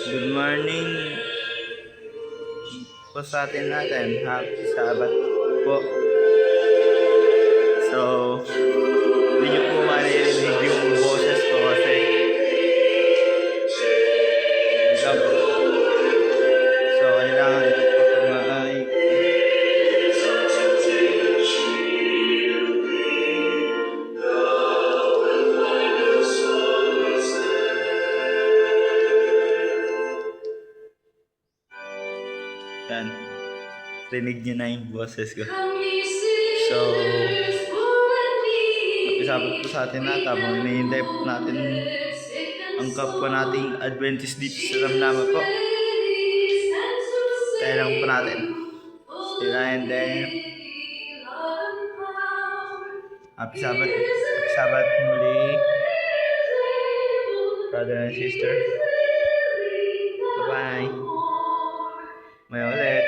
Good morning po sa atin natin. Happy Sabbath po. So, hindi nyo po maririnig yung boses ko kasi ikaw. So, kailangan ko po maay. Yan. Rinig nyo na yung boses ko. So, happy Sabbath po sa atin natin. Habang hinihintay po natin ang kapwa nating Adventist dito sa Lamnama po. Kaya lang po natin. Sila and then, happy Sabbath muli, brother and sister. Bye-bye. May ulit.